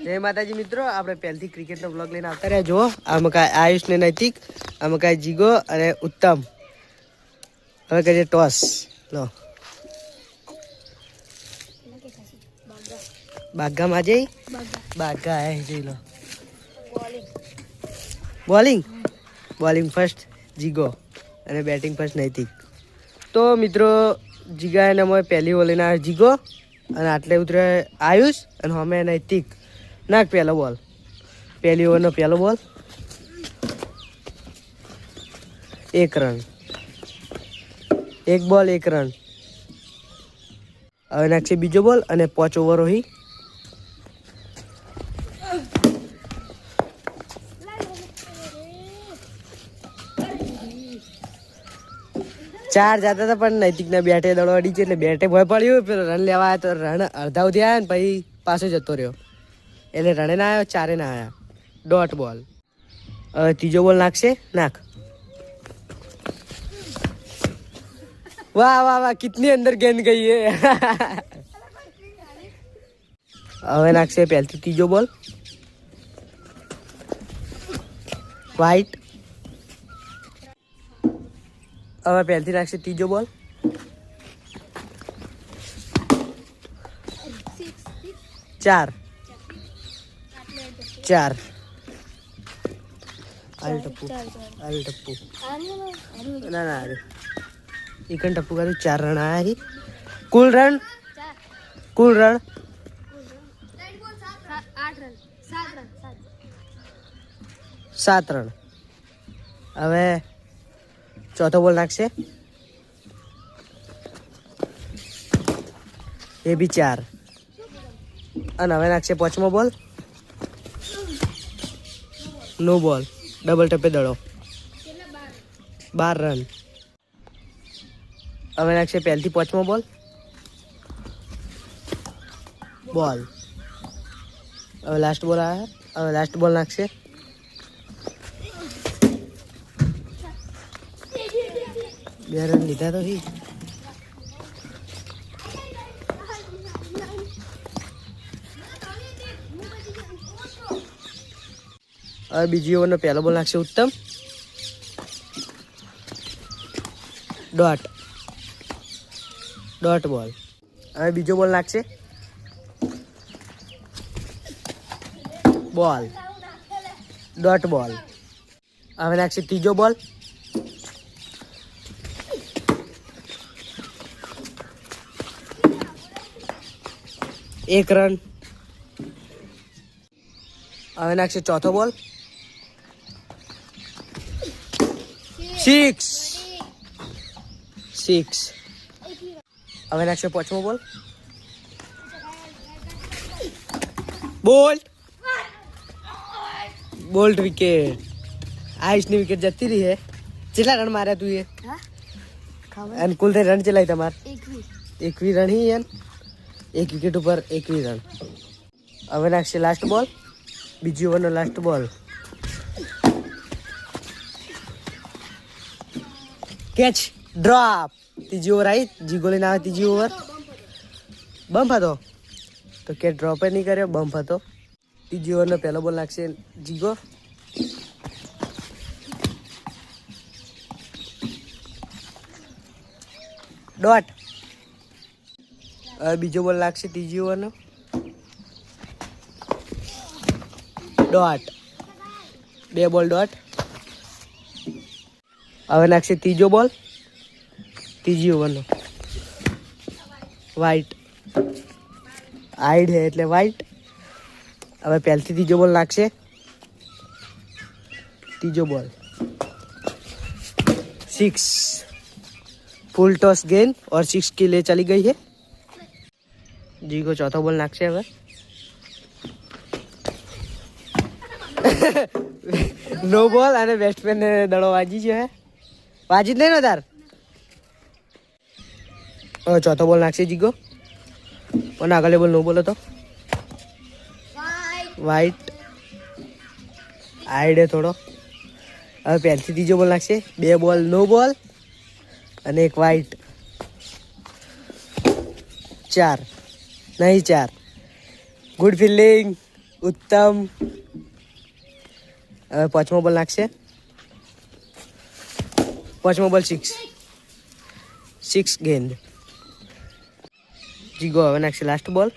જય માતાજી મિત્રો, આપણે પહેલથી ક્રિકેટનો બ્લોગ લઈને આવતા રહ્યા. જુઓ, આમાં કાંઈ આયુષ ને નૈતિક, આમાં કાંઈ જીગો અને ઉત્તમ. હવે કરીએ ટોસ. લો બાગામાં જઈ બાગા હે જઈ લો. બોલિંગ ફર્સ્ટ જીગો અને બેટિંગ ફર્સ્ટ નૈતિક. તો મિત્રો જીગા એને અમે પહેલી ઓવર લઈને જીગો અને આટલે ઉતરે આયુષ અને અમે નૈતિક. નાખ પહેલો બોલ, પહેલી ઓવરનો પહેલો બોલ, 1 રન, 1 બોલ 1 રન. હવે નાખશે બીજો બોલ અને 5 ઓવર હોય. ચાર જતા હતા પણ નૈતિકના બેટે દડો અડી છે એટલે બેટે ભય પડ્યું. પેલો રન લેવા આવ્યો તો રન અડધા થયા ને પછી પાછો જતો રહ્યો એટલે રને ના આવ્યો, 4 ના આવ્યા. ડોટ બોલ. હવે ત્રીજો બોલ નાખશે. નાખ. વાહ વાહ વાહ, કિતની અંદર ગેંદ ગઈ હે. હવે નાખશે પહેલથી ત્રીજો બોલ, વ્હાઈટ. હવે પહેલથી નાખશે ત્રીજો બોલ, 4. આલ ટપ્પુ ના ના એકન ટપ્પુ का 4 रन आया ही. कुल रन 7 रन. હવે ચોથો બોલ નાખશે, એ બી 4. અને હવે નાખશે પાંચમો બોલ, નો બોલ, ડબલ ટપે દડો, 12 રન. હવે નાખશે પહેલથી પાંચમો બોલ, બોલ. હવે લાસ્ટ બોલ આવ્યા. હવે લાસ્ટ બોલ નાખશે, બે રન લીધા તો હી. હવે બીજી ઓવરનો પહેલો બોલ નાખશે ઉત્તમ, ડોટ બોલ. હવે બીજો બોલ નાખશે, બોલ, ડોટ બોલ. હવે નાખશે ત્રીજો બોલ, એક રન. હવે નાખશે ચોથો બોલ, 6. હવે નાખશે પાંચમો બોલ, બોલ્ડ વિકેટ. આયુષની વિકેટ જતી રહી હે. કેટલા રન માર્યા તું એ? અને કુલ થઈ રન ચલાય તમારે 21 રન હી એમ. 1 વિકેટ ઉપર 21 રન. હવે નાખશે લાસ્ટ બોલ, બીજી ઓવરનો લાસ્ટ બોલ, કેચ, ડ્રોપ. ત્રીજી ઓવર આવી, જીગો લઈને આવે ત્રીજી ઓવર. બમ્પ હતો તો કે ડ્રોપ નહીં કર્યો, બમ્પ હતો. ત્રીજી ઓવરનો પહેલો બોલ નાખશે જીગો, ડોટ. હવે બીજો બોલ નાખશે ત્રીજી ઓવરનો, ડોટ. 2 બોલ ડોટ. હવે નાખશે ત્રીજો બોલ, ત્રીજી ઓવરનો, વ્હાઈટ. આઈડ હે એટલે વ્હાઈટ. હવે પહેલથી ત્રીજો બોલ નાખશે, ત્રીજો બોલ, 6. फुल टॉस गेंद और 6 के लिए चली गई है. जीगो चौथा बोल नाखશે હવે. નો બોલ અને બેટ્સમેન ને દડો વાજી છે. વાજી જ નહીં ને તાર. ચોથો બોલ નાખશે જીગો. અને આગળ બોલ નો બોલ હતો, વ્હાઈટ. આઈડે થોડો. હવે પહેલથી ત્રીજો બોલ નાખશે, 2 બોલ નો બોલ અને 1 વ્હાઈટ. 4 નહીં 4. Good fielding. ઉત્તમ હવે પાંચમો બોલ નાખશે. પાંચમો બોલ 6 ગેન્દ. જીગો હવે નાખશે લાસ્ટ બોલ.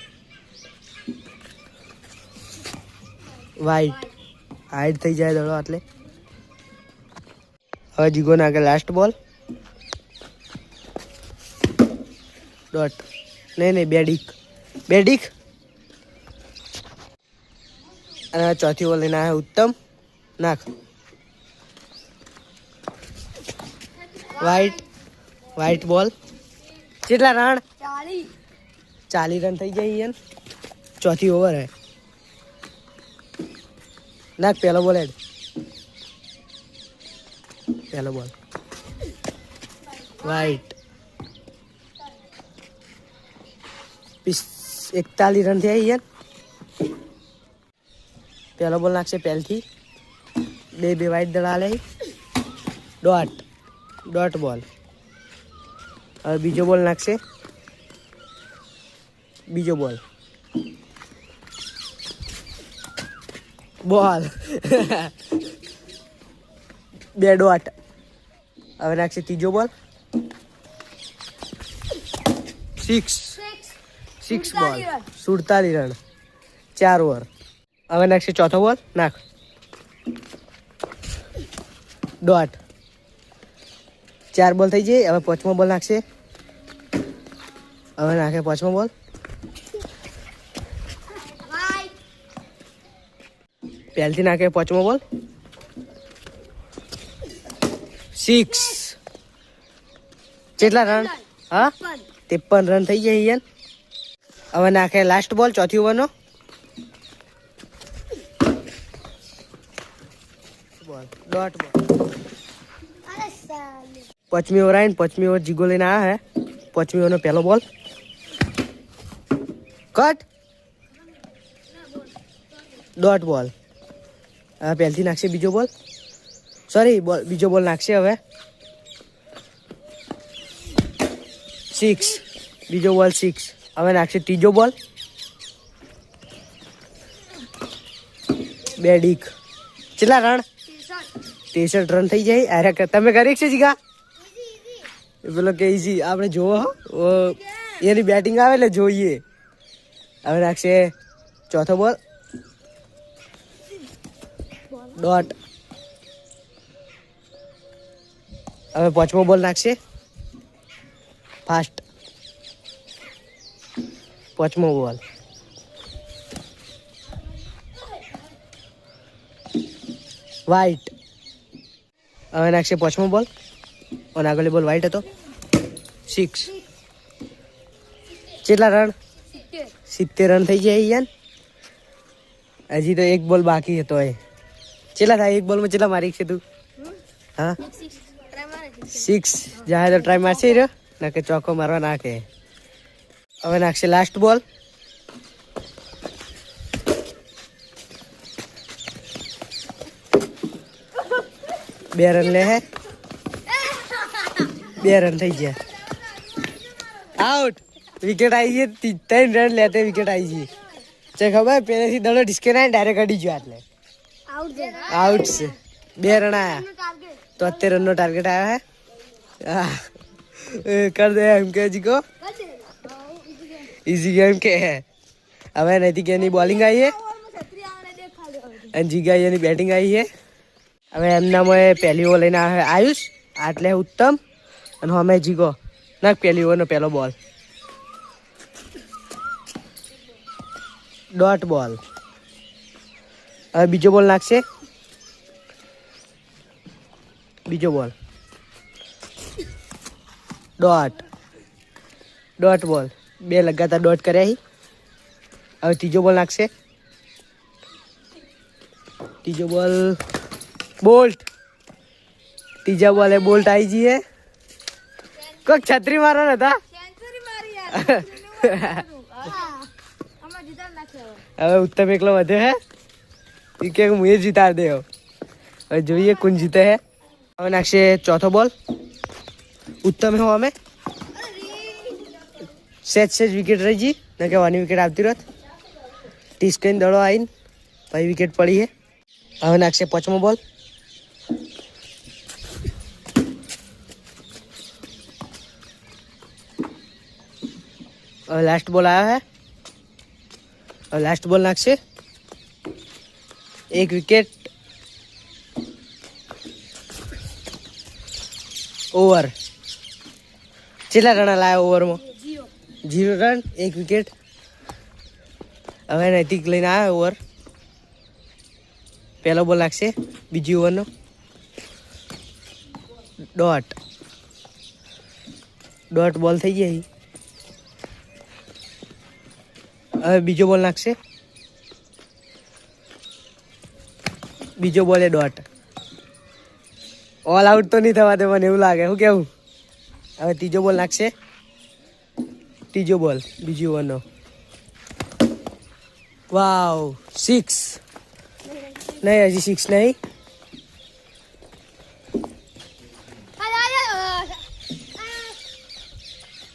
વાઇટ થઈ જાય દડો એટલે. હવે જીગો નાખે લાસ્ટ બોલ. ડોટ. નહીં બે ડીક. અને ચોથી બોલ લઈને આવે ઉત્તમ. નાખ. વાઇટ બોલ. કેટલા રન? 40 રન થઈ જાય. ચોથી ઓવર હે. નાખ પહેલો બોલ હેડ. પહેલો બોલ વાઇટ. 41 રન થયા યાર. પહેલો બોલ નાખશે પહેલથી. બે વાઇટ દડા લે. ડોટ બોલ. હવે બીજો બોલ નાખશે. બીજો બોલ બોલ 2 ડોટ. હવે નાખશે ત્રીજો બોલ. 6 બોલ 47 રન 4 ઓવર. હવે નાખશે ચોથો બોલ. નાખ. ડોટ. 4 બોલ થઈ જાય. હવે પાંચમો બોલ નાખશે. હવે નાખે પાંચમો બોલ. પહેલથી નાખે પાંચમો બોલ. 6. કેટલા રન? હા 53 રન થઈ જાય યાર. હવે નાખે લાસ્ટ બોલ ચોથી ઓવરનો. ડોટ બોલ. પાંચમી ઓવર આવીને પાંચમી ઓવર જીગો લઈને આવ્યા હે. પાંચમી ઓવરનો પહેલો બોલ. કટ. ડોટ બોલ. હવે પહેલથી નાખશે બીજો બોલ. બીજો બોલ નાખશે હવે. 6. બીજો બોલ 6. હવે નાખશે ત્રીજો બોલ. 2 ડીક. કેટલા રન? 63 રન થઈ જાય. અરે તમે કરી છે જીગા? પેલો કે ઈઝી આપણે જોવો એની બેટિંગ આવે એટલે જોઈએ. હવે નાખશે ચોથો બોલ. ડોટ. હવે પાંચમો બોલ નાખશે. ફાસ્ટ. પાંચમો બોલ. વાઇટ. હવે નાખશે પાંચમો બોલ. અને આગળ બોલ વાઇટ હતો. 6. કેટલા રન? 70 રન થઈ જાય યાર. હજી તો એક બોલ બાકી હતો. કેટલા થાય એક બોલમાં? કેટલા મારી છે તું? હા 6 જાય તો ટ્રાય મારશે રહ્યો ના કે ચોકો મારવા નાખે. હવે નાખશે લાસ્ટ બોલ. બે રન લે હે. 2 રન થઈ ગયા. આઉટ. વિકેટ આવી ગઈ. 3 રન લેતે વિકેટ આવી ગઈ છે. ખબર પહેલેથી દડો ડિસ્કે ના ડાયરેક્ટ અડી ગયો એટલે આઉટ છે. 2 રન આયા. 73 રનનો ટાર્ગેટ આવ્યો હે. કર દે એમ કે જીકો. ઇઝી ગેમ કે હવે નથી કે એની બોલિંગ આવી છે અને જીગા એની બેટિંગ આવી છે. હવે એમનામાં પહેલી ઓવર લઈને આવે આયુષ. આટલે ઉત્તમ અને અમે જીગો. નાખ પહેલી ઓવરનો પહેલો બોલ. ડોટ બોલ. હવે બીજો બોલ નાખશે. બીજો બોલ. ડોટ બોલ. 2 લગાતાર ડોટ કર્યા. હવે ત્રીજો બોલ નાખશે. ત્રીજો બોલ બોલ્ટ. ત્રીજા બોલે બોલ્ટ આવી જઈએ. કોઈક છત્રી મારવાના હતા. હવે ઉત્તમ એકલો વધે હે. કે હું એ જીતાડ દે. હવે જોઈએ કોણ જીતે હે. હવે નાખશે ચોથો બોલ. ઉત્તમ હો અમે સેજ વિકેટ રહી જી ના કે 1 વિકેટ આવતી રત. ટીસ્કન દડો આવીને પછી વિકેટ પડી છે. હવે નાખશે 5મો બોલ. હવે લાસ્ટ બોલ આવ્યો છે. હવે લાસ્ટ બોલ નાખશે. 1 વિકેટ. ઓવર. કેટલા રન લાવ્યા ઓવરમાં? 0 રન, 1 વિકેટ. હવે નૈતિક લઈને આવ્યો ઓવર. પહેલો બોલ નાખશે બીજી ઓવરનો. ડોટ બોલ થઈ ગઈ. હવે બીજો બોલ નાખશે. બીજો બોલ એ ડોટ. ઓલ આઉટ તો નહીં થવા દે મને એવું લાગે. શું કેવું? હવે ત્રીજો બોલ નાખશે. ત્રીજો બોલ બીજી ઓવરનો. વાવ 6. નહીં હજી 6 નહીં.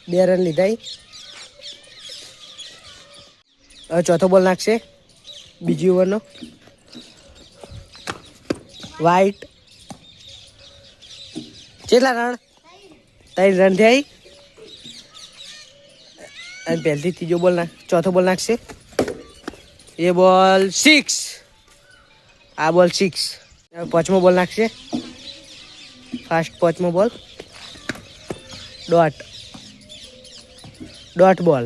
બે રન લીધા. હવે ચોથો બોલ નાખશે બીજી ઓવરનો. વાઇટ. કેટલા રન? 3 રન થઈ. અને પહેલથી ત્રીજો બોલ ચોથો બોલ નાખશે. એ બોલ 6. આ બોલ 6. હવે 5મો બોલ નાખશે. ફાસ્ટ 5મો બોલ. ડોટ બોલ.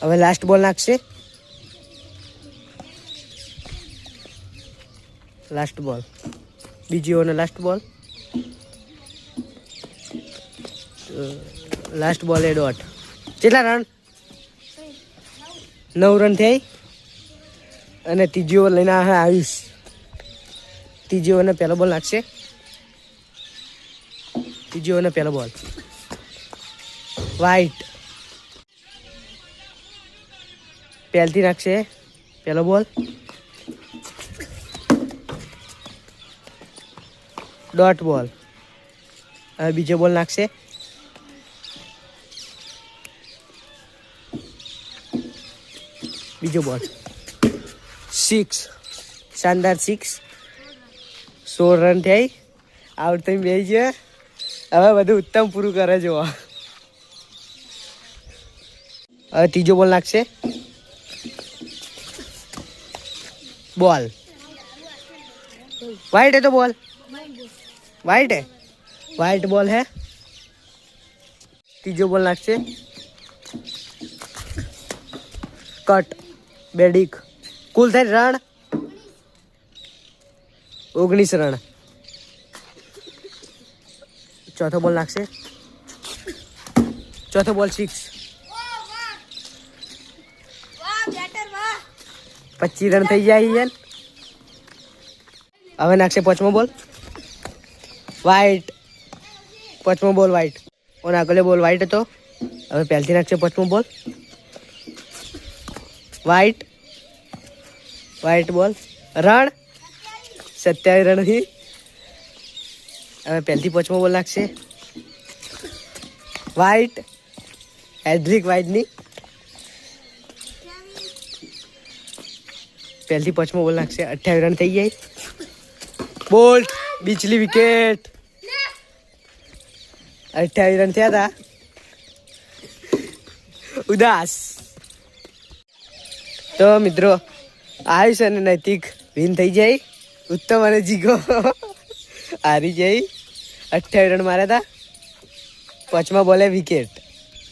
હવે લાસ્ટ બોલ નાખશે. લાસ્ટ બોલ બીજી ઓવરનો લાસ્ટ બોલ. લાસ્ટ બોલ એ ડોટ. કેટલા રન? 9 રન થઈ. અને ત્રીજી ઓવર લઈને આયુષ. ત્રીજી ઓવરનો પહેલો બોલ નાખશે. ત્રીજી ઓવરનો પહેલો બોલ. વાઇટ. પહેલથી નાખશે પહેલો બોલ. ડોટ બોલ. હવે બીજો બોલ નાખશે. બીજો બોલ 6. શાનદાર 6. 16 રન થઈ. આઉટ થઈ બે છે. હવે બધું ઉત્તમ પૂરું કરે જો. હવે ત્રીજો બોલ નાખશે. बॉल वाइट है तो बॉल वाइट है वाइट बॉल है तीजो बॉल नाखशे कट बेडिक कुल थाय रन 19 रन चौथो बॉल नाखशे चौथो बॉल 6 25 रन थी जाए हवे नाखशे पांचमो बॉल वाइट पांचमो बॉल वाइट और आगले बॉल वाइट तो हवे पहलथी नाखशे पांचमो ball wide wide ball run 27 run थी हवे पहलथी पांचमो बॉल नाखशे वाइट हेड्रिक वाइट नी पहलथी पांचमो बॉल नाखशे 28 रन थी गई बोल्ट बीचली विकेट 28 रन थया था उदास तो मित्रों आयुष और नैतिक विन थी जाए उत्तम और जीगो हारी जाए 28 रन मारा था पांचमा बॉले विकेट।